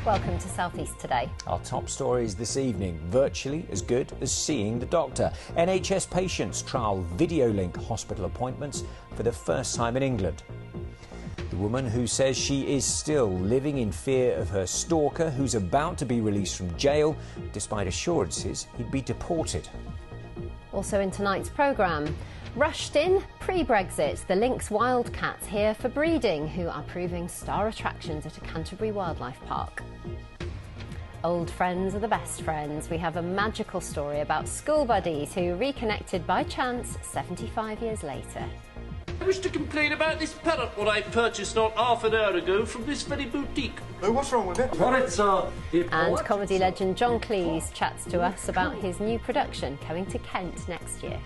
Welcome to South East Today. Our top stories this evening, virtually as good as seeing the doctor. NHS patients trial video link hospital appointments for the first time in England. The woman who says she is still living in fear of her stalker, who's about to be released from jail, despite assurances he'd be deported. Also in tonight's programme, rushed in pre-Brexit, the Lynx wildcats here for breeding, who are proving star attractions at a Canterbury wildlife park. Old friends are the best friends. We have a magical story about school buddies who reconnected by chance 75 years later. I wish to complain about this parrot what I purchased not half an hour ago from this very boutique. Oh, what's wrong with it? Parrots are... And comedy legend John Cleese chats to us about his new production coming to Kent next year.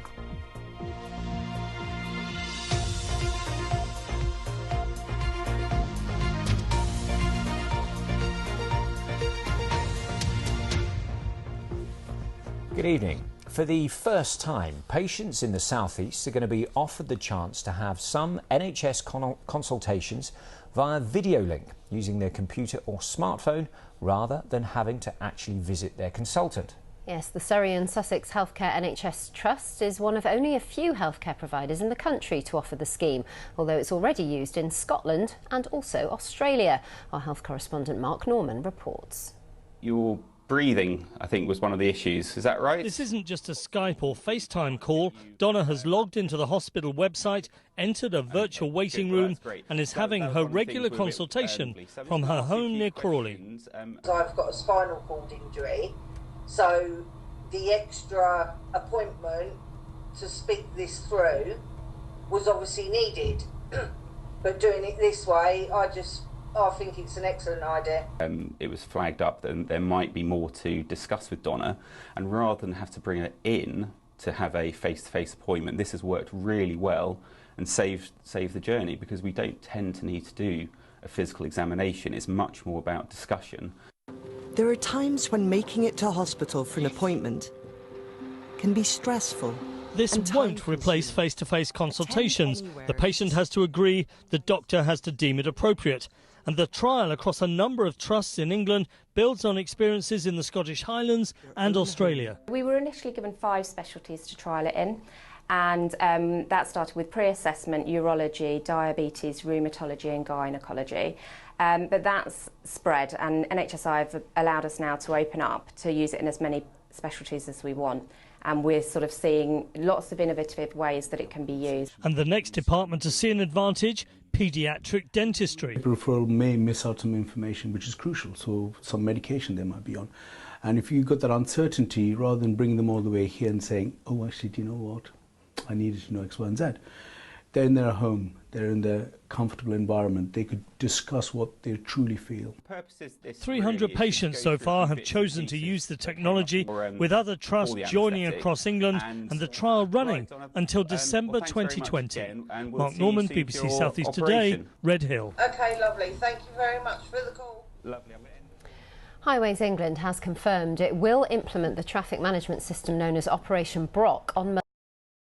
Good evening. For the first time, patients in the South East are going to be offered the chance to have some NHS consultations via video link using their computer or smartphone rather than having to actually visit their consultant. Yes, the Surrey and Sussex Healthcare NHS Trust is one of only a few healthcare providers in the country to offer the scheme, although it's already used in Scotland and also Australia. Our health correspondent Mark Norman reports. Your breathing, I think, was one of the issues. Is that right? This isn't just a Skype or FaceTime call. Donna has logged into the hospital website, entered a virtual waiting room and is having her regular consultation from her home near Crawley. I've got a spinal cord injury, so the extra appointment to speak this through was obviously needed. But doing it this way, I think it's an excellent idea. It was flagged up that there might be more to discuss with Donna, and rather than have to bring her in to have a face-to-face appointment, this has worked really well and saved the journey, because we don't tend to need to do a physical examination. It's much more about discussion. There are times when making it to hospital for an appointment can be stressful. This won't replace face-to-face consultations. The patient has to agree, the doctor has to deem it appropriate. And the trial across a number of trusts in England builds on experiences in the Scottish Highlands and Australia. We were initially given 5 specialties to trial it in, and that started with pre-assessment, urology, diabetes, rheumatology and gynaecology. But that's spread, and NHSI have allowed us now to open up to use it in as many specialties as we want. And we're sort of seeing lots of innovative ways that it can be used. And the next department to see an advantage, paediatric dentistry. Referral may miss out some information which is crucial, so some medication they might be on. And if you've got that uncertainty, rather than bringing them all the way here and saying, oh, actually, do you know what? I needed to know X, Y and Z. They're in their home, they're in their comfortable environment, they could discuss what they truly feel. 300 patients so far have chosen to use the technology, with other trusts joining across England and the trial running until December 2020. Mark Norman, BBC South East Today, Red Hill. OK, lovely. Thank you very much for the call. Lovely. Highways England has confirmed it will implement the traffic management system known as Operation Brock on